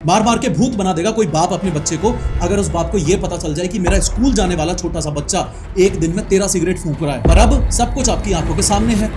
मार मार के भूत बना देगा कोई बाप अपने बच्चे को, अगर उस बाप को ये पता चल जाए कि मेरा स्कूल जाने वाला छोटा सा बच्चा एक दिन में 13 सिगरेट फूंक रहा है। पर अब सब कुछ आपकी आंखों के सामने है।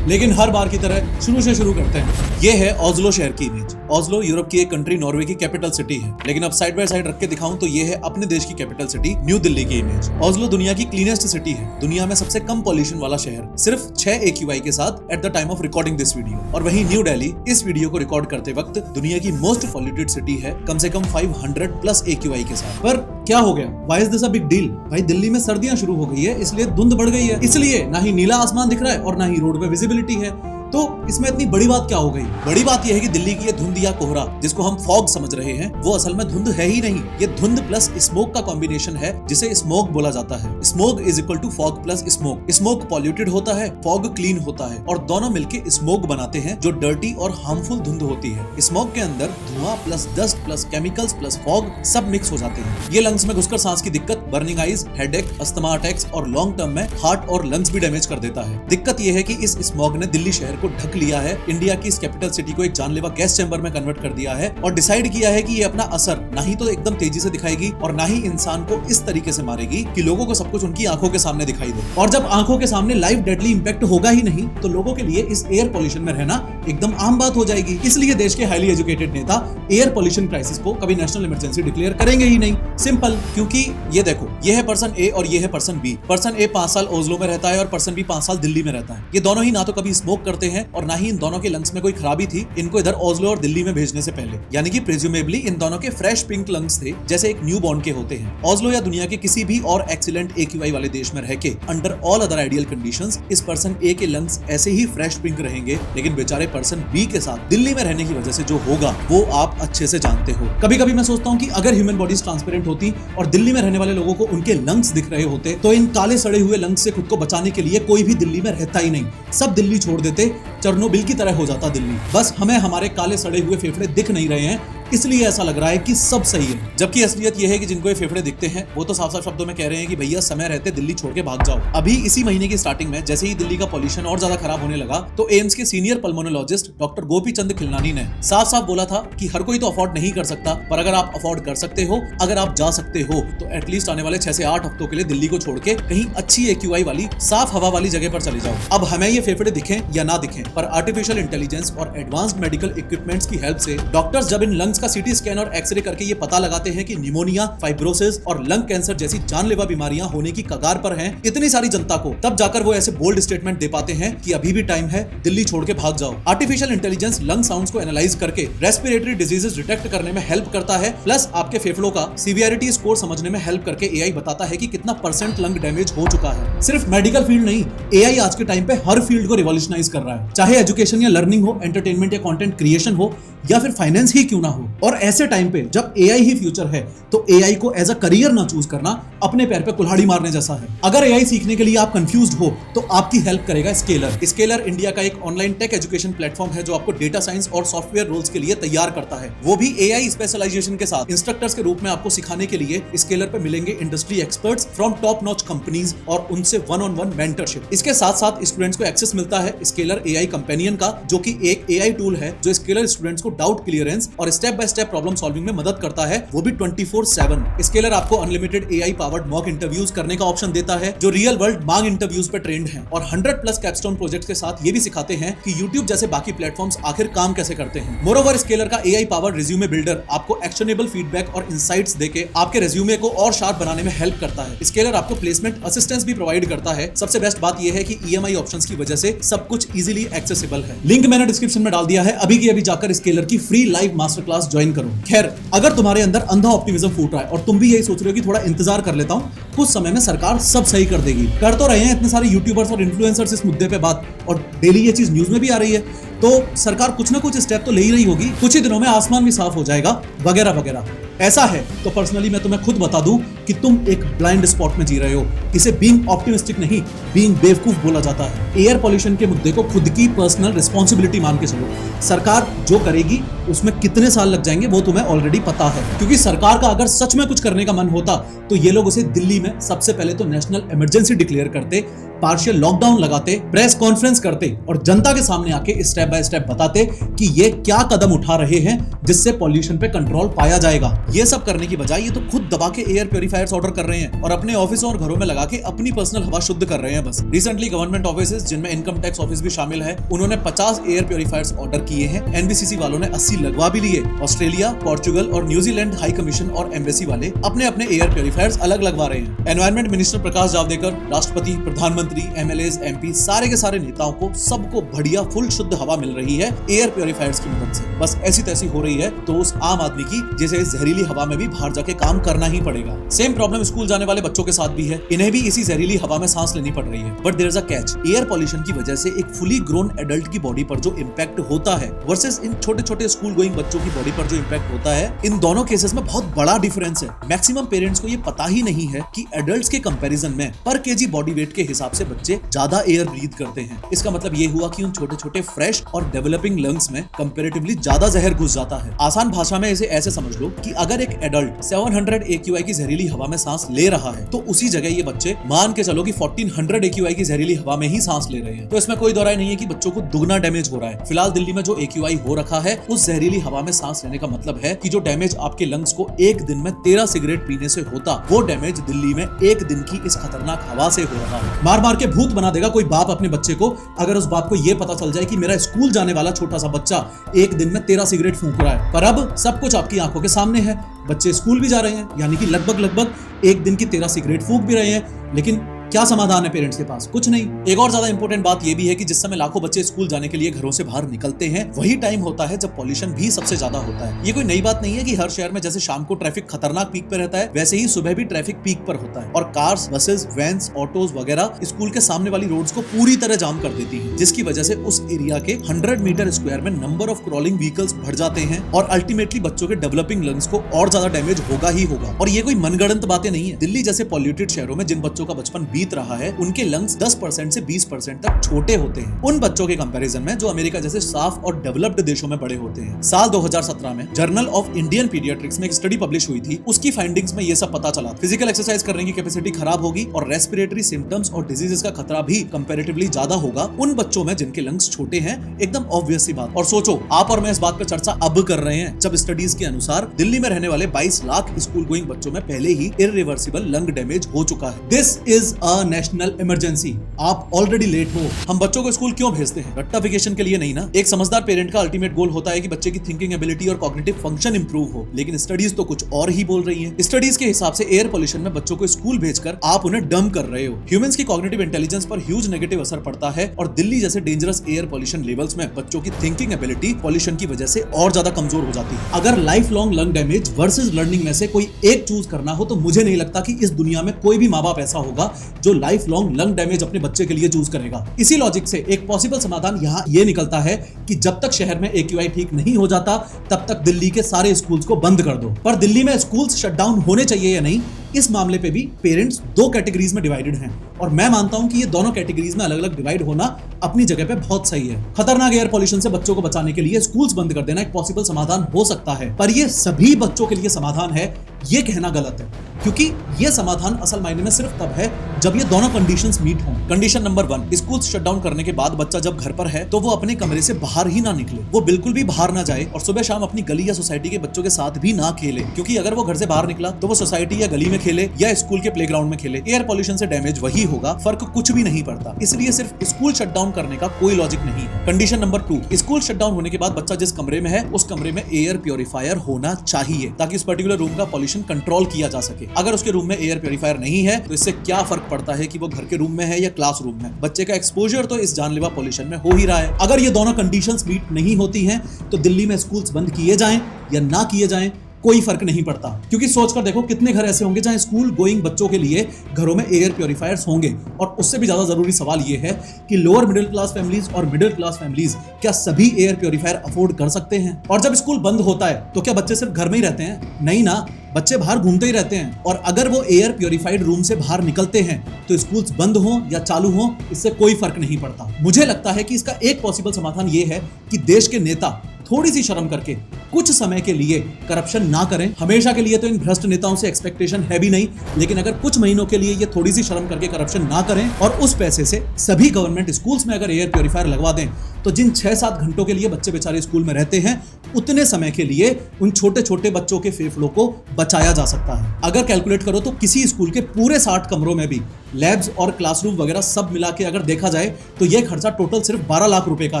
लेकिन हर बार की तरह शुरू से शुरू करते हैं। ये है ओस्लो शहर की इमेज। ओस्लो यूरोप की एक कंट्री नॉर्वे की कैपिटल सिटी है, लेकिन अब साइड बाय साइड रख के दिखाऊं तो ये है अपने देश की कैपिटल सिटी न्यू दिल्ली की इमेज। ओस्लो दुनिया की क्लीनेस्ट सिटी है, दुनिया में सबसे कम पॉल्यूशन वाला शहर, सिर्फ 6 AQI के साथ at the time of recording this video. और वहीं न्यू दिल्ली इस वीडियो को रिकॉर्ड करते वक्त दुनिया की मोस्ट पॉल्यूटेड सिटी है, कम से कम 500+ AQI के साथ। पर क्या हो गया? Why is this a big deal? भाई दिल्ली में सर्दियां शुरू हो गई है, इसलिए धुंध बढ़ गई है, इसलिए ना ही नीला आसमान दिख रहा है और ना ही रोड पे विजिबिलिटी है। तो इसमें इतनी बड़ी बात क्या हो गई? बड़ी बात यह है कि दिल्ली की ये धुंध या कोहरा जिसको हम फॉग समझ रहे हैं, वो असल में धुंध है ही नहीं। ये धुंध प्लस स्मोक का कॉम्बिनेशन है, जिसे स्मोक बोला जाता है। Smoke is equal to fog plus smoke. Smoke polluted होता है, फॉग क्लीन होता है, और दोनों मिलके स्मोक बनाते हैं जो डर्टी और हार्मफुल धुंध होती है। स्मोक के अंदर धुआं plus dust plus chemicals plus fog सब मिक्स हो जाते हैं। ये लंग्स में घुसकर सांस की दिक्कत, burning eyes, headache, asthma attacks और लॉन्ग टर्म में हार्ट और लंग्स भी डैमेज कर देता है। दिक्कत यह है कि इस स्मोक ने दिल्ली शहर को ढक लिया है, इंडिया की इस कैपिटल सिटी को एक जानलेवा गैस चैम्बर में कन्वर्ट कर दिया है, और डिसाइड किया है कि ये अपना असर ना ही तो एकदम तेजी से दिखाएगी और ना ही इंसान को इस तरीके से मारेगी कि लोगों को सब कुछ उनकी आंखों के सामने दिखाई दे। और जब आंखों के सामने लाइव डेडली इंपैक्ट होगा ही नहीं, तो लोगों के लिए इस एयर पॉल्यूशन में रहना एकदम आम बात हो जाएगी। इसलिए देश के हाईली एजुकेटेड नेता एयर पॉल्यूशन क्राइसिस को कभी नेशनल इमरजेंसी डिक्लेयर करेंगे ही नहीं। सिंपल, क्योंकि ये देखो, ये है पर्सन ए और ये है पर्सन बी। पर्सन ए 5 साल ओस्लो में रहता है और पर्सन बी 5 साल दिल्ली में रहता है। ये दोनों ही ना तो कभी स्मोक करते हैं और ना ही इन दोनों के लंग्स में कोई खराबी थी इनको इधर ओस्लो और दिल्ली में भेजने से पहले, यानी कि प्रेज्यूमेबली इन दोनों के फ्रेश पिंक लंग्स थे, जैसे एक न्यू बॉर्न के होते हैं। ओस्लो या दुनिया के किसी भी और एक्सीलेंट AQI वाले देश में रह के under all other ideal conditions इस पर्सन ए के लंग्स ऐसे ही फ्रेश पिंक रहेंगे, लेकिन बेचारे पर्सन बी के साथ दिल्ली में रहने की वजह से जो होगा वो आप अच्छे से जानते हो। कभी कभी मैं सोचता हूँ कि अगर ह्यूमन बॉडीज ट्रांसपेरेंट होती और दिल्ली में रहने वाले लोगों को उनके लंग्स दिख रहे होते, तो इन काले सड़े हुए लंग्स से खुद को बचाने के लिए कोई भी दिल्ली में रहता ही नहीं। सब दिल्ली छोड़ देते, चेरनोबिल की तरह हो जाता दिल्ली। बस हमें हमारे काले सड़े हुए फेफड़े दिख नहीं रहे हैं, इसलिए ऐसा लग रहा है कि सब सही है, जबकि असलियत यह है कि जिनको ये फेफड़े दिखते हैं वो तो साफ साफ शब्दों में कह रहे हैं कि भैया समय रहते दिल्ली छोड़ के भाग जाओ। अभी इसी महीने की स्टार्टिंग में जैसे ही दिल्ली का पॉल्यूशन और ज्यादा खराब होने लगा, तो एम्स के senior pulmonologist doctor Gopi Chand Khilnani ने साफ साफ बोला था कि हर कोई तो अफोर्ड नहीं कर सकता, पर अगर आप अफोर्ड कर सकते हो, अगर आप जा सकते हो, तो एटलीस्ट आने वाले 6 से 8 हफ्तों के लिए दिल्ली को छोड़ के कहीं अच्छी AQI वाली साफ हवा वाली जगह पर चले जाओ। अब हमें ये फेफड़े दिखें या ना दिखें, पर आर्टिफिशियल इंटेलिजेंस और एडवांस्ड मेडिकल इक्विपमेंट्स की हेल्प से डॉक्टर्स जब इन लंग्स का CT स्कैन और एक्सरे करके ये पता लगाते हैं कि निमोनिया, फाइब्रोसिस और लंग कैंसर जैसी जानलेवा बीमारियां होने की कगार पर हैं इतनी सारी जनता को, तब जाकर वो ऐसे बोल्ड स्टेटमेंट दे पाते हैं कि अभी भी टाइम है, दिल्ली छोड़ के भाग जाओ। आर्टिफिशियल इंटेलिजेंस लंग साउंड्स को एनालाइज करके रेस्पिरेटरी डिजीजेस डिटेक्ट करने में हेल्प करता है, प्लस आपके फेफड़ों का सीवियरिटी स्कोर समझने में हेल्प करके AI बताता है कि कितना % लंग डैमेज हो चुका है। सिर्फ मेडिकल फील्ड नहीं, AI आज के टाइम पे हर फील्ड को रिवॉल्यूशनाइज कर रहा है, चाहे एजुकेशन या लर्निंग हो, एंटरटेनमेंट या कंटेंट क्रिएशन हो, या फिर फाइनेंस ही क्यों ना हो। और ऐसे टाइम पे जब AI ही फ्यूचर है, तो AI को एज अ करियर ना चूज करना अपने पैर पे कुल्हाड़ी मारने जैसा है। अगर AI सीखने के लिए आप कंफ्यूज्ड हो, तो आपकी हेल्प करेगा स्केलर। स्केलर इंडिया का एक ऑनलाइन टेक एजुकेशन प्लेटफॉर्म है जो आपको डेटा साइंस और सॉफ्टवेयर रोल्स के लिए तैयार करता है, वो भी AI स्पेशलाइजेशन के साथ। इंस्ट्रक्टर्स के रूप में आपको सिखाने के लिए स्केलर पे मिलेंगे industry experts from top notch companies और उनसे 1-on-1 मेंटरशिप। इसके साथ साथ स्टूडेंट्स को एक्सेस मिलता है स्केलर AI कंपेनियन का, जो कि एक AI टूल है जो स्केलर स्टूडेंट्स को डाउट क्लियरेंस और step by step problem solving में मदद करता है, वो भी 24/7। स्केलर आपको unlimited AI powered mock interviews करने का ऑप्शन देता है जो रियल वर्ल्ड मांग इंटरव्यूज पे ट्रेंड हैं, और 100+ कैपस्टोन प्रोजेक्ट्स के साथ ये भी सिखाते हैं कि YouTube जैसे बाकी प्लेटफॉर्म्स आखिर काम कैसे करते हैं। मोरोवर स्केलर का AI पावर्ड रिज्यूमे बिल्डर आपको एक्शनेबल फीडबैक और इंसाइट्स देके आपके रिज्यूमे को और शार्प बनाने में हेल्प करता है। स्केलर आपको प्लेसमेंट असिस्टेंस भी प्रोवाइड करता है। सबसे बेस्ट बात यह है कि EMI ऑप्शंस की वजह से सब कुछ इजीली एक्सेसिबल है। लिंक मैंने डिस्क्रिप्शन में डाल दिया है, अभी की अभी जाकर स्केलर की free live master class join करो। खैर, अगर तुम्हारे अंदर अंधा ऑप्टिमिज्म फूट रहा है और तुम भी यही सोच रहे हो कि थोड़ा इंतजार कर लेता हूं, कुछ समय में सरकार सब सही कर देगी। कर तो रहे हैं इतने सारे यूट्यूबर्स और इन्फ्लुएंसर्स इस मुद्दे पे बात, और डेली ये चीज न्यूज में भी आ रही है, तो सरकार कुछ ना कुछ स्टेप तो ले ही रही होगी। कुछ ही दिनों में आसमान भी साफ हो जाएगा, वगैरह वगैरह। ऐसा है तो पर्सनली मैं तुम्हें खुद बता दूं कि तुम एक ब्लाइंड स्पॉट में जी रहे हो। इसे बीइंग ऑप्टिमिस्टिक नहीं, बीइंग बेवकूफ बोला जाता है। एयर पॉल्यूशन के मुद्दे को खुद की पर्सनल रिस्पॉन्सिबिलिटी मान के चलो। सरकार जो करेगी उसमें कितने साल लग जाएंगे वो तुम्हें ऑलरेडी पता है, क्योंकि सरकार का अगर सच में कुछ करने का मन होता तो ये लोग उसे दिल्ली में सबसे पहले तो नेशनल इमरजेंसी डिक्लेयर करते, पार्शियल लॉकडाउन लगाते, प्रेस कॉन्फ्रेंस करते और जनता के सामने आके स्टेप बाय स्टेप बताते कि ये क्या कदम उठा रहे हैं जिससे पॉल्यूशन पे कंट्रोल पाया जाएगा। ये सब करने की बजाय ये तो खुद दबा के एयर प्योरीफायर्स ऑर्डर कर रहे हैं और अपने ऑफिसों और घरों में लगा के अपनी पर्सनल हवा शुद्ध कर रहे हैं बस। रिसेंटली गवर्नमेंट ऑफिसेस जिनमें इनकम टैक्स ऑफिस भी शामिल है, उन्होंने 50 एयर प्योरीफायर्स ऑर्डर किए हैं। एनबीसीसी वालों ने 80 लगवा भी लिए। ऑस्ट्रेलिया, पोर्चुगल और न्यूजीलैंड हाई कमीशन और एम्बेसी वाले अपने अपने एयर प्योरीफायर्स अलग लगवा रहे हैं। एनवायरमेंट मिनिस्टर प्रकाश जावड़ेकर, राष्ट्रपति, प्रधानमंत्री, एमएलएज, एमपी, सारे के सारे नेताओं को सबको बढ़िया फुल शुद्ध हवा मिल रही है एयर प्योरीफायर्स की मदद से। बस ऐसी तैसी हो रही है तो उस आम आदमी की जैसे जहरीली हवा में भी बाहर जाके काम करना ही पड़ेगा। सेम प्रॉब्लम स्कूल जाने वाले बच्चों के साथ भी है, इन्हें भी इसी जहरीली हवा में सांस लेनी पड़ रही है। But there is a catch, air pollution की वजह से एक फुली ग्रोन एडल्ट की बॉडी पर जो इम्पैक्ट होता है वर्सेस इन छोटे छोटे स्कूल गोइंग बच्चों की बॉडी पर जो इम्पैक्ट होता है, इन दोनों केसेस में बहुत बड़ा डिफरेंस है। मैक्सिमम पेरेंट्स को ये पता ही नहीं है कि एडल्ट्स के कंपैरिजन में पर केजी बॉडी वेट के हिसाब से बच्चे ज्यादा एयर ब्रीथ करते हैं। इसका मतलब ये हुआ कि उन छोटे छोटे फ्रेश और डेवलपिंग लंग्स में कंपैरेटिवली ज्यादा जहर घुस जाता है। आसान भाषा में इसे ऐसे समझ लो कि अगर एक एडल्ट 700 AQI की जहरीली हवा में सांस ले रहा है तो उसी जगह ये बच्चे मान के चलो कि 1400 AQI की जहरीली हवा में ही सांस ले रहे हैं। तो इसमें कोई दो राय नहीं है कि बच्चों को दुगना डैमेज हो रहा है। फिलहाल दिल्ली में जो AQI हो रखा है उस जहरीली हवा में सांस लेने का मतलब है कि जो डैमेज आपके लंग्स को एक दिन में 13 सिगरेट पीने से होता, वो डैमेज दिल्ली में एक दिन की इस खतरनाक हवा से हो रहा है। मार मार के भूत बना देगा कोई बाप अपने बच्चे को, अगर उस बाप को यह पता चल जाए कि मेरा स्कूल जाने वाला छोटा सा बच्चा एक दिन में 13 सिगरेट फूंक रहा है। पर अब सब कुछ आपकी आंखों के सामने है, बच्चे स्कूल भी जा रहे हैं, यानी कि लगभग एक दिन की 13 सिगरेट फूंक भी रहे हैं। लेकिन क्या समाधान है पेरेंट्स के पास? कुछ नहीं। एक और ज्यादा इंपॉर्टेंट बात यह भी है कि जिस समय लाखों बच्चे स्कूल जाने के लिए घरों से बाहर निकलते हैं, वही टाइम होता है जब पॉल्यूशन भी सबसे ज्यादा होता है। ये कोई नई बात नहीं है कि हर शहर में जैसे शाम को ट्रैफिक खतरनाक पीक पर रहता है, वैसे ही सुबह भी ट्रैफिक पीक पर होता है और कार्स, बसेस, वैन्स, ऑटोज वगैरह स्कूल के सामने वाली रोड्स को पूरी तरह जाम कर देती है, जिसकी वजह से उस एरिया के 100 मीटर स्क्वायर में नंबर ऑफ क्रॉलिंग व्हीकल्स बढ़ जाते हैं और अल्टीमेटली बच्चों के डेवलपिंग लंग्स को और ज्यादा डैमेज होगा ही होगा। और ये कोई मनगढ़ंत बातें नहीं है। दिल्ली जैसे पॉल्यूटेड शहरों में जिन बच्चों का बचपन बीत रहा है, उनके लंग्स 10% से 20% तक छोटे होते हैं उन बच्चों के कंपैरिजन में जो अमेरिका जैसे साफ और डेवलप्ड देशों में बड़े होते हैं। साल 2017 में जर्नल ऑफ इंडियन पीडियाट्रिक्स में एक स्टडी पब्लिश हुई थी। उसकी फाइंडिंग्स में ये सब पता चला। फिजिकल एक्सरसाइज करने की कैपेसिटी खराब होगी और रेस्पिरेटरी सिम्टम्स और डिजीजेस का खतरा भी कंपैरेटिवली ज्यादा होगा उन बच्चों में जिनके लंग्स छोटे हैं। एकदम ऑब्वियस सी बात। और सोचो, आप और मैं इस बात पर चर्चा अब कर रहे हैं जब स्टडीज के अनुसार दिल्ली में रहने वाले 22 लाख स्कूल गोइंग बच्चों में पहले ही इरिवर्सिबल लंग डैमेज हो चुका है। This is a national emergency. आप ऑलरेडी लेट हो। हम बच्चों को स्कूल क्यों भेजते हैं? रट्टाफिकेशन के लिए नहीं ना। एक समझदार पेरेंट का अल्टीमेट गोल होता है कि बच्चे की थिंकिंग एबिलिटी और कॉग्निटिव फंक्शन इंप्रूव हो, लेकिन स्टडीज तो कुछ और ही बोल रही हैं। स्टडीज के हिसाब से एयर पोल्यूशन में बच्चों को स्कूल भेजकर आप उन्हें डम कर रहे हो। ह्यूमंस की कॉग्निटिव इंटेलिजेंस पर ह्यूज नेगेटिव असर पड़ता है और दिल्ली जैसे डेंजरस एयर पोल्यूशन लेवल्स में बच्चों की थिंकिंग एबिलिटी पोल्यूशन की वजह से और ज्यादा कमजोर हो जाती है। अगर life long lung damage versus learning में से कोई एक चूज करना हो तो मुझे नहीं लगता कि इस दुनिया में कोई भी माँ बाप ऐसा होगा जो लाइफ लॉन्ग लंग डैमेज अपने बच्चे के लिए चूज करेगा। इसी लॉजिक से एक पॉसिबल समाधान यहाँ ये निकलता है कि जब तक शहर में AQI ठीक नहीं हो जाता तब तक दिल्ली के सारे स्कूल्स को बंद कर दो। पर दिल्ली में स्कूल्स शटडाउन होने चाहिए या नहीं, इस मामले पे भी पेरेंट्स दो कैटेगरीज में डिवाइडेड हैं और मैं मानता हूं कि ये दोनों कैटेगरीज में अलग अलग डिवाइड होना अपनी जगह पे बहुत सही है। खतरनाक एयर पोल्यूशन से बच्चों को बचाने के लिए स्कूल्स बंद कर देना एक पॉसिबल समाधान हो सकता है, पर ये सभी बच्चों के लिए समाधान है ये कहना गलत है, क्योंकि ये समाधान असल मायने में सिर्फ तब है जब ये दोनों कंडीशंस मीट हों। कंडीशन नंबर 1, स्कूल शटडाउन करने के बाद बच्चा जब घर पर है तो वो अपने कमरे से बाहर ही ना निकले, वो बिल्कुल भी बाहर ना जाए और सुबह शाम अपनी गली या सोसाइटी के बच्चों के साथ भी ना खेले, क्योंकि अगर वो घर से बाहर निकला तो वो सोसाइटी या गली में खेले या स्कूल के प्लेग्राउंड में खेले, एयर पोल्यूशन से डैमेज वही होगा, फर्क कुछ भी नहीं पड़ता। इसलिए सिर्फ स्कूल शटडाउन करने का कोई लॉजिक नहीं है। कंडीशन नंबर 2, स्कूल शटडाउन होने के बाद बच्चा जिस कमरे में है उस कमरे में एयर प्योरीफायर होना चाहिए ताकि उस पर्टिकुलर रूम का पोल्यूशन कंट्रोल किया जा सके। अगर उसके रूम में एयर प्योरीफायर नहीं है तो इससे क्या फर्क पड़ता है कि वो घर के रूम में है या क्लास रूम में? बच्चे का एक्सपोजर तो इस जानलेवा पोल्यूशन में हो ही रहा है। अगर ये दोनों कंडीशंस मीट नहीं होती हैं तो दिल्ली में स्कूल्स बंद किए जाएं या ना किए जाएं कोई फर्क नहीं पड़ता, क्योंकि सोचकर देखो कितने घर ऐसे होंगे जहां स्कूल गोइंग बच्चों के लिए घरों में एयर प्योरीफायर्स होंगे। और उससे भी ज्यादा जरूरी सवाल यह है कि लोअर मिडिल क्लास फैमिलीज और मिडिल क्लास फैमिलीज क्या सभी एयर प्योरीफायर अफोर्ड कर सकते हैं? और जब स्कूल बंद होता है तो क्या बच्चे सिर्फ घर में ही रहते हैं? नहीं ना, बच्चे बाहर घूमते ही रहते हैं। और अगर वो एयर प्योरीफाइड रूम से बाहर निकलते हैं तो स्कूल्स बंद हो या चालू हो इससे कोई फर्क नहीं पड़ता। मुझे लगता है कि इसका एक पॉसिबल समाधान ये है कि देश के नेता थोड़ी सी शर्म करके कुछ समय के लिए करप्शन ना करें। हमेशा के लिए तो इन भ्रष्ट नेताओं से एक्सपेक्टेशन है भी नहीं, लेकिन अगर कुछ महीनों के लिए ये थोड़ी सी शर्म करके करप्शन ना करें और उस पैसे से सभी गवर्नमेंट स्कूल्स में अगर एयर प्योरीफायर लगवा दें, तो जिन 6-7 घंटों के लिए बच्चे बेचारे स्कूल में रहते हैं, उतने समय के लिए उन छोटे छोटे बच्चों के फेफड़ों को बचाया जा सकता है। अगर कैलकुलेट करो तो किसी स्कूल के पूरे 60 कमरों में भी लैब्स और क्लासरूम वगैरह सब मिला के अगर देखा जाए तो यह खर्चा टोटल सिर्फ 12 लाख रुपए का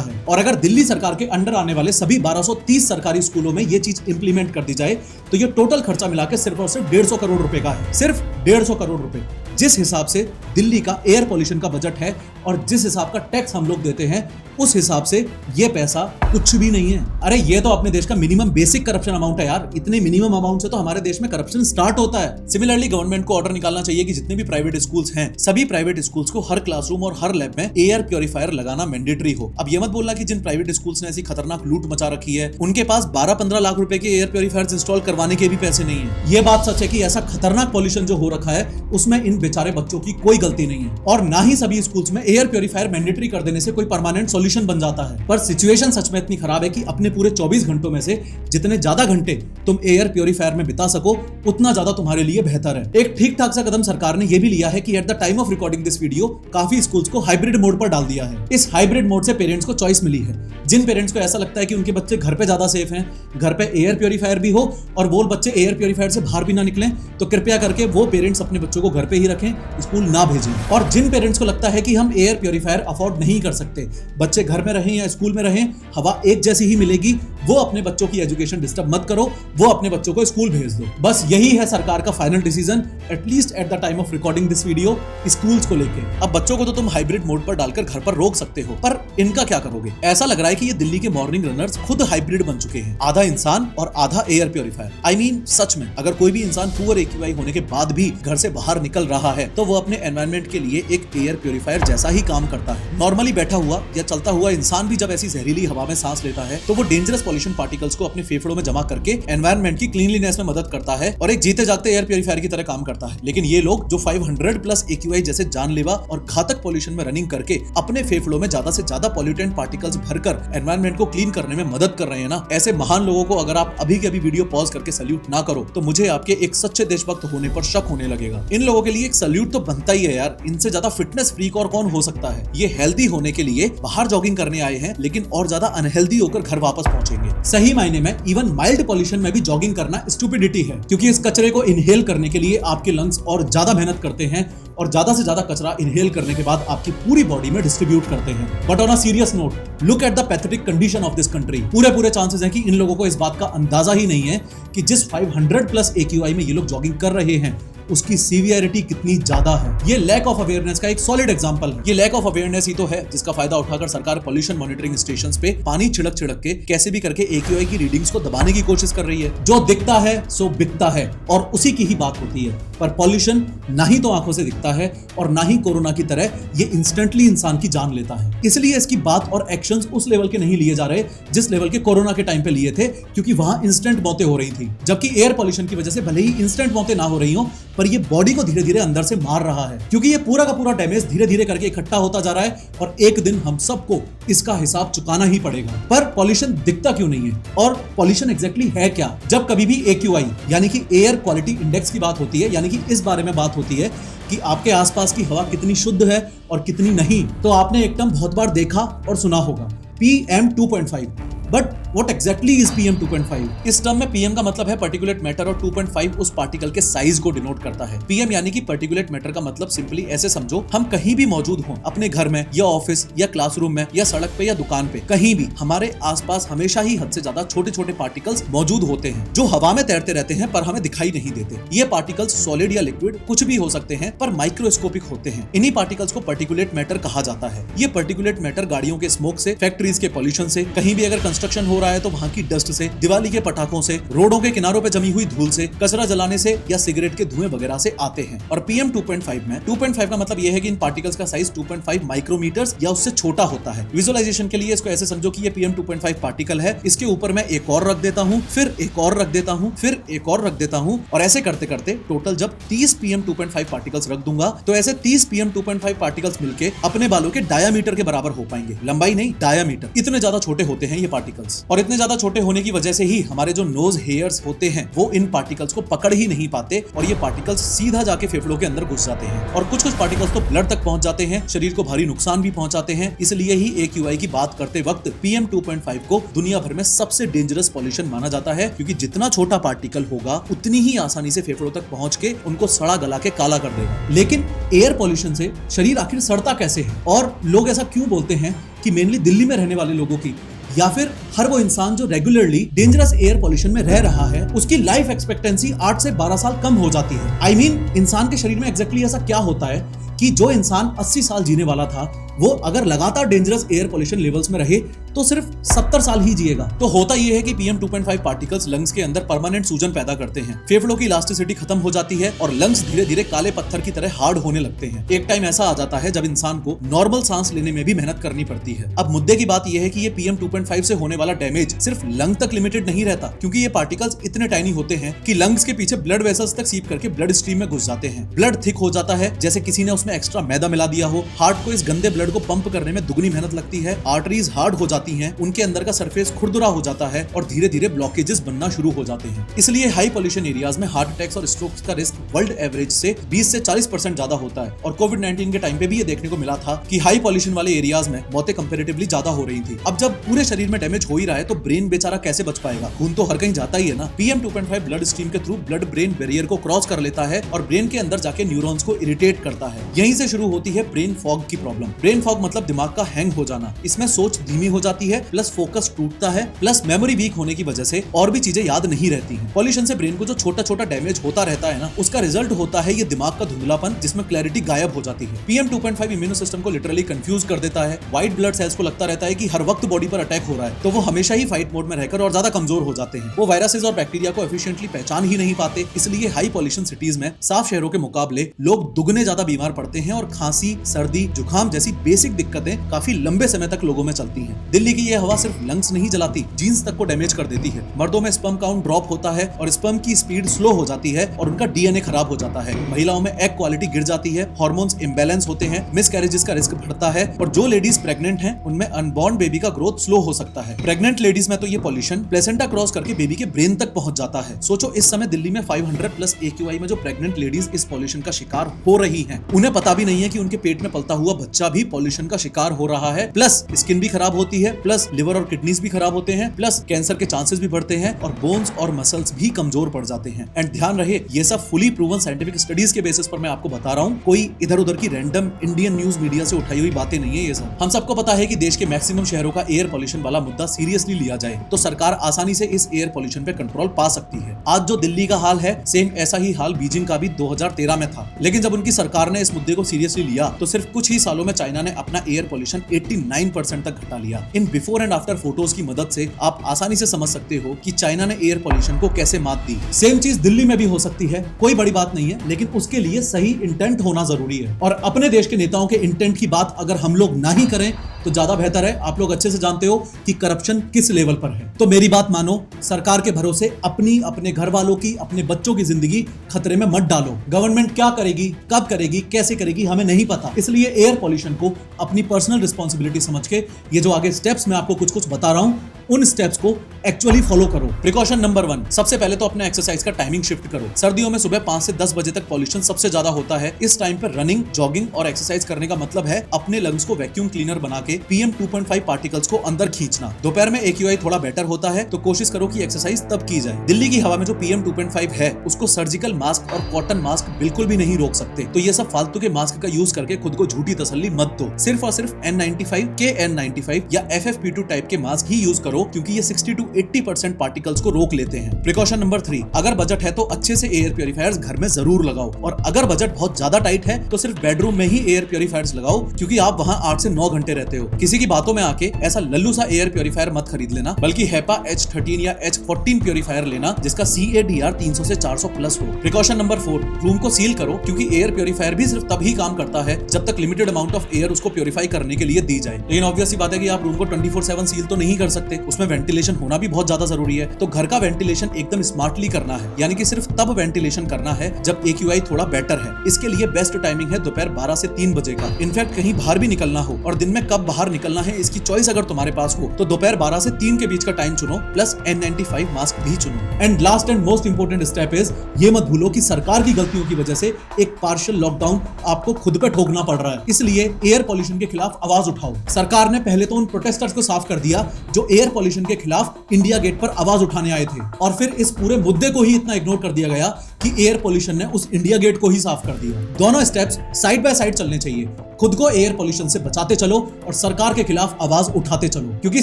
है। और अगर दिल्ली सरकार के अंडर आने वाले सभी 1230 सरकारी स्कूलों में यह चीज इंप्लीमेंट कर दी जाए तो यह टोटल खर्चा मिला के सिर्फ और सिर्फ 150 करोड़ रुपए का है। सिर्फ 150 करोड़ रुपए। जिस हिसाब से दिल्ली का एयर पॉल्यूशन का बजट है और जिस हिसाब का टैक्स हम लोग देते हैं, उस हिसाब से ये पैसा कुछ भी नहीं है। अरे ये तो अपने देश का मिनिमम बेसिक करप्शन अमाउंट है यार। इतने मिनिमम अमाउंट से तो हमारे देश में करप्शन स्टार्ट होता है। सिमिलरली गवर्नमेंट को ऑर्डर निकालना चाहिए कि जितने भी प्राइवेट स्कूल्स हैं, सभी प्राइवेट स्कूल्स को हर क्लासरूम और हर लैब में एयर प्योरीफायर लगाना मैंडेटरी हो। अब ये मत बोलना कि जिन प्राइवेट स्कूल्स ने ऐसी खतरनाक लूट मचा रखी है, उनके पास 12-15 लाख रुपए के एयर प्योरीफायर इंस्टॉल करवाने के भी पैसे नहीं है। ये बात सच है कि ऐसा खतरनाक पॉल्यूशन जो हो रखा है, उसमें इन बेचारे बच्चों की कोई गलती नहीं है। और ना ही सभी स्कूल्स में एयर प्योरीफायर मैंडेटरी कर देने से कोई परमानेंट सॉल्यूशन बन जाता है। पर सिचुएशन सच में इतनी खराब है कि अपने पूरे 24 घंटों में से जितने ज्यादा घंटे तुम एयर प्योरीफायर में बिता सको, उतना ज्यादा तुम्हारे लिए बेहतर है। एक ठीक ठाक सा कदम सरकार ने यह भी लिया है कि at the time of recording this video काफी स्कूल्स को हाइब्रिड मोड पर डाल दिया है। इस हाइब्रिड मोड से पेरेंट्स को चॉइस मिली है। जिन पेरेंट्स को ऐसा लगता है कि उनके बच्चे घर पे ज्यादा सेफ हैं, घर पे एयर प्योरीफायर भी हो और वो बच्चे एयर प्योरीफायर से बाहर भी ना निकलें, तो कृपया करके वो पेरेंट्स अपने बच्चों को घर पे ही रखें, स्कूल ना भेजें। और जिन पेरेंट्स को लगता है कि हम एयर प्योरीफायर अफोर्ड नहीं कर सकते, बच्चे घर में रहें या स्कूल में रहें, हवा एक जैसी ही मिलेगी, वो अपने बच्चों की एजुकेशन डिस्टर्ब मत करो, वो अपने बच्चों को स्कूल भेज दो। बस यही है सरकार का final decision, at least at the time of recording this video, schools को लेके। अब बच्चों को तो तुम हाइब्रिड मोड पर डालकर घर पर रोक सकते हो, पर इनका क्या करोगे? ऐसा लग रहा है कि ये दिल्ली के मॉर्निंग रनर्स खुद हाइब्रिड बन चुके हैं, आधा इंसान और आधा एयर प्योरीफायर। आई मीन सच में, अगर कोई भी इंसान पुअर AQI होने के बाद भी घर से बाहर निकल रहा है, तो वो अपने एनवायरनमेंट के लिए एक एयर प्योरीफायर जैसा ही काम करता है। नॉर्मली बैठा हुआ या चलता हुआ इंसान भी जब ऐसी जहरीली हवा में सांस लेता है, तो वो डेंजरस पॉल्यूशन पार्टिकल्स को अपने फेफड़ों में जमा करके एनवायरनमेंट की क्लीनलीनेस में मदद करता है और एक जीते जागते एयर प्योरीफायर की तरह काम करता है। लेकिन ये लोग जो 500+ AQI जैसे जानलेवा और घातक पॉल्यूशन में रनिंग करके अपने फेफड़ों में ज्यादा से ज्यादा पॉल्यूटेंट पार्टिकल्स भरकर एनवायरनमेंट को क्लीन करने में मदद कर रहे हैं ना, ऐसे महान लोगों को अगर आप अभी के अभी वीडियो पॉज करके सल्यूट ना करो, तो मुझे आपके एक सच्चे देशभक्त होने पर शक होने लगेगा। इन लोगों के लिए एक सल्यूट तो बनता ही है यार। इनसे ज्यादा फिटनेस फ्रीक और कौन हो सकता है? ये हेल्दी होने के लिए बाहर जॉगिंग करने आए हैं, लेकिन और ज्यादा अनहेल्दी होकर घर वापस पहुंचेंगे। सही मायने में इवन माइल्ड पॉल्यूशन में भी जॉगिंग करना स्टुपिडिटी है, क्योंकि इस कचरे को इनहेल करने के लिए आपके लंग्स और ज्यादा मेहनत करते हैं और ज्यादा से ज्यादा कचरा इनहेल करने के बाद आपकी पूरी बॉडी में डिस्ट्रीब्यूट करते हैं। But on a serious note, look at the pathetic condition of this country. पूरे चांसेस हैं कि इन लोगों को इस बात का अंदाजा ही नहीं है कि जिस 500+ AQI में ये लोग जॉगिंग कर रहे हैं, उसकी सीवियरिटी कितनी ज्यादा है। ये लैक ऑफ अवेयरनेस का एक सॉलिड एग्जांपल है। ये लैक ऑफ अवेयरनेस ही तो है जिसका फायदा उठाकर सरकार पॉल्यूशन मॉनिटरिंग स्टेशंस पे पानी छिड़क के कैसे भी करके AQI की रीडिंग्स को दबाने की कोशिश कर रही है। जो दिखता है सो बिकता है और उसी की ही बात होती है। पर पॉल्यूशन ना ही तो आंखों से दिखता है और ना ही कोरोना की तरह ये इंस्टेंटली इंसान की जान लेता है। इसलिए इसकी बात और एक्शंस उस लेवल के नहीं लिए जा रहे जिस लेवल के कोरोना के टाइम पे लिए थे, क्योंकि वहां इंस्टेंट मौतें हो रही थी। जबकि एयर पॉल्यूशन की वजह से भले ही इंस्टेंट मौतें ना हो रही हो, पर ये बॉडी को धीरे धीरे अंदर से मार रहा है, क्योंकि ये पूरा का पूरा डैमेज धीरे धीरे करके इकट्ठा होता जा रहा है और एक दिन हम सबको इसका हिसाब चुकाना ही पड़ेगा। पर पॉल्यूशन दिखता क्यों नहीं है और पॉल्यूशन एग्जैक्टली है क्या? जब कभी भी AQI यानी कि एयर क्वालिटी इंडेक्स की बात होती है, यानी कि इस बारे में बात होती है कि आपके आसपास की हवा कितनी शुद्ध है और कितनी नहीं, तो आपने एक टर्म बहुत बार देखा और सुना होगा, PM2.5। But what exactly is PM2.5? इस टर्म में PM का मतलब है पार्टिकुलेट मैटर और 2.5 उस पार्टिकल के साइज को डिनोट करता है। PM यानी कि पार्टिकुलेट मैटर का मतलब सिंपली ऐसे समझो, हम कहीं भी मौजूद हों, अपने घर में या ऑफिस या क्लासरूम में या सड़क पे या दुकान पे, कहीं भी हमारे आसपास हमेशा ही हद से ज्यादा छोटे छोटे पार्टिकल्स मौजूद होते हैं जो हवा में तैरते रहते हैं पर हमें दिखाई नहीं देते। ये पार्टिकल्स सॉलिड या लिक्विड कुछ भी हो सकते हैं पर माइक्रोस्कोपिक होते हैं। इन्हीं पार्टिकल्स को पार्टिकुलेट मैटर कहा जाता है। ये पार्टिकुलेट मैटर गाड़ियों के स्मोक से, फैक्ट्रीज के पॉल्यूशन से, कहीं भी अगर कंस्ट्रक्शन हो रहा है तो वहां की डस्ट से, दिवाली के पटाखों से, रोडों के किनारों पे जमी हुई धूल से, कचरा जलाने से या सिगरेट के धुएं वगैरह से आते हैं। और PM2.5 में 2.5 का मतलब यह है कि इन पार्टिकल्स का साइज 2.5 माइक्रोमीटर्स या उससे छोटा होता है। विजुअलाइजेशन के लिए इसको ऐसे समझो कि ये PM2.5 पार्टिकल है, इसके ऊपर मैं एक और रख देता हूं, फिर एक और रख देता हूं, फिर एक और रख देता हूं, और ऐसे करते करते टोटल जब 30 PM2.5 पार्टिकल्स रख दूंगा तो ऐसे 30 PM2.5 पार्टिकल्स मिलके अपने बालों के डायामीटर के बराबर हो पाएंगे। लंबाई नहीं, डायामीटर। इतने ज्यादा छोटे होते हैं ये पार्टिकल्स। और इतने ज्यादा छोटे होने की वजह से ही हमारे जो नोज हेयर्स होते हैं वो इन पार्टिकल्स को पकड़ ही नहीं पाते और ये पार्टिकल्स सीधा जाके फेफड़ों के अंदर घुस जाते हैं और कुछ पार्टिकल्स तो ब्लड तक पहुंच जाते हैं, शरीर को भारी नुकसान भी पहुंचाते हैं। इसलिए ही AQI की बात करते वक्त PM 2.5 को दुनिया भर में सबसे डेंजरस पॉल्यूशन माना जाता है, क्योंकि जितना छोटा पार्टिकल होगा उतनी ही आसानी से फेफड़ों तक पहुंच के उनको सड़ा गला के काला कर देगा। लेकिन एयर पॉल्यूशन से शरीर आखिर सड़ता कैसे है और लोग ऐसा क्यों बोलते हैं कि मेनली दिल्ली में रहने वाले लोगों की या फिर हर वो इंसान जो रेगुलरली डेंजरस एयर पॉल्यूशन में रह रहा है उसकी लाइफ एक्सपेक्टेंसी 8 से 12 साल कम हो जाती है। I mean, इंसान के शरीर में एग्जैक्टली ऐसा क्या होता है कि जो इंसान 80 साल जीने वाला था वो अगर लगातार डेंजरस एयर पॉल्यूशन लेवल्स में रहे तो सिर्फ 70 साल ही जिएगा। तो होता यह है कि PM 2.5 पार्टिकल्स लंग्स के अंदर परमानेंट सूजन पैदा करते हैं, फेफड़ों की इलास्टिसिटी खत्म हो जाती है और लंग्स धीरे धीरे काले पत्थर की तरह हार्ड होने लगते हैं। एक टाइम ऐसा आ जाता है जब इंसान को नॉर्मल सांस लेने में भी मेहनत करनी पड़ती है। अब मुद्दे की बात यह है कि ये PM 2.5 से होने वाला डैमेज सिर्फ लंग तक लिमिटेड नहीं रहता, क्योंकि ये पार्टिकल्स इतने टाइनी होते हैं कि लंग्स के पीछे ब्लड वेसल्स तक सीप करके ब्लड स्ट्रीम में घुस जाते हैं। ब्लड थिक हो जाता है, जैसे किसी ने उसमें एक्स्ट्रा मैदा मिला दिया हो। हार्ट को इस गंदे ब्लड को पंप करने में दुगनी मेहनत लगती है। आर्टरीज हार्ड हो जाती हैं, उनके अंदर का सरफेस खुरदुरा हो जाता है और धीरे धीरे ब्लॉकेजेस बनना शुरू हो जाते हैं। इसलिए हाई पॉल्यूशन एरियाज में हार्ट अटैक्स और स्ट्रोक्स का रिस्क वर्ल्ड एवरेज से 20 से 40% ज्यादा होता है। और कोविड-19 के टाइम पे भी ये देखने को मिला था कि हाई पॉल्यूशन वाले एरियाज में मौतें कंपैरेटिवली ज्यादा हो रही थी। अब जब पूरे शरीर में डैमेज हो ही रहा है तो ब्रेन बेचारा कैसे बच पाएगा? खून तो हर कहीं जाता ही है ना। PM 2.5 ब्लड स्ट्रीम के थ्रू ब्लड ब्रेन बैरियर को क्रॉस कर लेता है और ब्रेन के अंदर जाके न्यूरॉन्स को इरिटेट करता है। यहीं से शुरू होती है ब्रेन फॉग की प्रॉब्लम। ब्रेन फॉग मतलब दिमाग का हैंग हो जाना। इसमें सोच धीमी हो जाती है, प्लस फोकस टूटता है, प्लस मेमोरी वीक होने की वजह से और भी चीजें याद नहीं रहती हैं। पॉल्यूशन से ब्रेन को जो छोटा छोटा डैमेज होता रहता है ना, उसका रिजल्ट होता है ये दिमाग का धुंधलापन, जिसमें क्लैरिटी गायब हो जाती है। PM 2.5 इम्यूनो सिस्टम को लिटरली कंफ्यूज कर देता है। व्हाइट ब्लड सेल्स को लगता रहता है कि हर वक्त बॉडी पर अटैक हो रहा है, तो वो हमेशा ही फाइट मोड में रहकर और ज्यादा कमजोर हो जाते हैं। वो वायरसेस और बैक्टीरिया को एफिशिएंटली पहचान ही नहीं पाते। इसलिए हाई पॉल्यूशन सिटीज में साफ शहरों के मुकाबले लोग दुगने ज्यादा बीमार पड़ते हैं और खांसी, सर्दी, जुकाम जैसी बेसिक दिक्कतें काफी लंबे समय तक लोगों में चलती हैं। दिल्ली की यह हवा सिर्फ लंग्स नहीं जलाती, जीन्स तक को डैमेज कर देती है। मर्दों में स्पर्म काउंट ड्रॉप होता है और स्पर्म की स्पीड स्लो हो जाती है और उनका DNA खराब हो जाता है। महिलाओं में एग क्वालिटी गिर जाती है, हार्मोन्स इम्बैलेंस होते हैं, मिसकैरेजेस का रिस्क बढ़ता है और जो लेडीज प्रेग्नेंट हैं उनमें अनबॉर्न बेबी का ग्रोथ स्लो हो सकता है। प्रेग्नेंट लेडीज में तो ये पॉल्यूशन प्लेसेंटा क्रॉस करके बेबी के ब्रेन तक पहुंच जाता है। सोचो इस समय दिल्ली में 500+ AQI में जो प्रेग्नेंट लेडीज इस पॉल्यूशन का शिकार हो रही हैं, उन्हें पता भी नहीं है कि उनके पेट में पलता हुआ बच्चा भी पॉल्यूशन का शिकार हो रहा है। प्लस स्किन भी खराब होती है, प्लस लिवर और किडनीज भी खराब होते हैं, प्लस कैंसर के चांसेस भी बढ़ते हैं और बोन्स और मसल्स भी कमजोर पड़ जाते हैं। एंड ध्यान रहे, ये सब फुली प्रूवन साइंटिफिक स्टडीज के बेसिस पर मैं आपको बता रहा हूँ, कोई इधर उधर की रैंडम इंडियन न्यूज मीडिया से उठाई हुई बातें नहीं है। ये सब हम सबको पता है कि देश के मैक्सिमम शहरों का एयर पॉल्यूशन वाला मुद्दा सीरियसली लिया जाए तो सरकार आसानी से इस एयर पॉल्यूशन पे कंट्रोल पा सकती है। आज जो दिल्ली का हाल है, सेम ऐसा ही हाल बीजिंग का भी 2013 में था। लेकिन जब उनकी सरकार ने इस मुद्दे को सीरियसली लिया तो सिर्फ कुछ ही सालों में चाइना ने अपना एयर पॉल्यूशन 89% तक घटा लिया। In before and after photos की मदद से आप आसानी से समझ सकते हो कि चाइना ने एयर पॉल्यूशन को कैसे मात दी। सेम चीज दिल्ली में भी हो सकती है, कोई बड़ी बात नहीं है, लेकिन उसके लिए सही इंटेंट होना जरूरी है। और अपने देश के नेताओं के इंटेंट की बात अगर हम लोग ना ही करें तो ज्यादा बेहतर है। आप लोग अच्छे से जानते हो कि करप्शन किस लेवल पर है। तो मेरी बात मानो, सरकार के भरोसे अपनी, अपने घर वालों की, अपने बच्चों की जिंदगी खतरे में मत डालो। गवर्नमेंट क्या करेगी, कब करेगी, कैसे करेगी, हमें नहीं पता। इसलिए एयर पॉल्यूशन को अपनी पर्सनल रिस्पॉन्सिबिलिटी समझ के ये जो आगे स्टेप्स मैं आपको कुछ कुछ बता रहा हूं, उन स्टेप्स को एक्चुअली फॉलो करो। प्रिकॉशन नंबर 1, सबसे पहले तो अपने एक्सरसाइज का टाइमिंग शिफ्ट करो। सर्दियों में सुबह 5 से 10 बजे तक पॉल्यूशन सबसे ज्यादा होता है। इस टाइम पर रनिंग, जॉगिंग और एक्सरसाइज करने का मतलब है अपने लंग्स को वैक्यूम क्लीनर बना के PM 2.5 पार्टिकल्स को अंदर खींचना। दोपहर में AQI थोड़ा बेटर होता है तो कोशिश करो कि एक्सरसाइज तब की जाए। दिल्ली की हवा में जो PM 2.5 है उसको सर्जिकल मास्क और कॉटन मास्क बिल्कुल भी नहीं रोक सकते। तो ये सब फालतू के मास्क का यूज करके खुद को झूठी तसल्ली मत दो। सिर्फ और सिर्फ N95, KN95 या FFP2 टाइप के मास्क ही यूज करो, क्योंकि ये 60 to 80% पार्टिकल्स को रोक लेते हैं। प्रिकॉशन नंबर 3, अगर बजट है तो अच्छे से एयर प्योरीफायर्स घर में जरूर लगाओ। और अगर बजट बहुत ज्यादा टाइट है तो सिर्फ बेडरूम में ही एयर प्योरीफायर्स लगाओ, क्योंकि आप वहां 8 से 9 घंटे रहते हो। किसी की बातों में आके ऐसा लल्लू सा एयर प्योरीफायर मत खरीद लेना, बल्कि HEPA H13 या H14 प्योरीफायर लेना जिसका CADR 300 से 400 प्लस हो। प्रिकॉशन नंबर 4, रूम को सील करो, क्योंकि एयर प्योरीफायर भी सिर्फ तभी काम करता है जब तक लिमिटेड अमाउंट ऑफ एयर उसको प्योरीफाई करने के लिए दी जाए। लेकिन ऑब्वियस सी बात है कि आप रूम को 24/7 सील तो नहीं कर सकते, उसमें वेंटिलेशन होना भी बहुत ज्यादा जरूरी है। तो घर का वेंटिलेशन एकदम स्मार्टली करना है, यानी कि सिर्फ तब वेंटिलेशन करना है जब AQI थोड़ा बेटर है। इसके लिए बेस्ट टाइमिंग है दोपहर 12 से 3 बजे का। इनफैक्ट कहीं बाहर भी निकलना हो और दिन में कब कब बाहर निकलना है इसकी चॉइस अगर तुम्हारे पास हो तो दोपहर 12 से 3 के बीच का टाइम चुनो, प्लस N95 मास्क भी चुनो। And last and most important step is ये मत भूलो कि सरकार की गलतियों की वजह से एक पार्शियल लॉकडाउन आपको खुद पे ठोकना पड़ रहा है, इसलिए एयर पॉल्यूशन के खिलाफ आवाज उठाओ। सरकार ने पहले तो उन प्रोटेस्टर्स को साफ कर दिया जो एयर पॉल्यूशन के खिलाफ इंडिया गेट पर आवाज उठाने आए थे, और फिर इस पूरे मुद्दे को ही इतना इग्नोर कर दिया गया कि एयर पॉल्यूशन ने उस इंडिया गेट को ही साफ कर दिया। दोनों स्टेप्स साइड बाय साइड चलने चाहिए। खुद को एयर पॉल्यूशन से बचाते चलो और सरकार के खिलाफ आवाज उठाते चलो, क्योंकि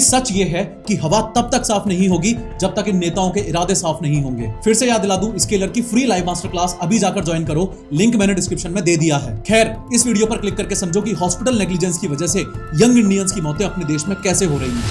सच ये है कि हवा तब तक साफ नहीं होगी जब तक इन नेताओं के इरादे साफ नहीं होंगे। फिर से याद दिला दूं, स्केलर की फ्री लाइव मास्टर क्लास अभी जाकर ज्वाइन करो, लिंक मैंने डिस्क्रिप्शन में दे दिया है। खैर, इस वीडियो पर क्लिक करके समझो कि हॉस्पिटल नेग्लिजेंस की वजह से यंग इंडियंस की मौतें अपने देश में कैसे हो रही हैं।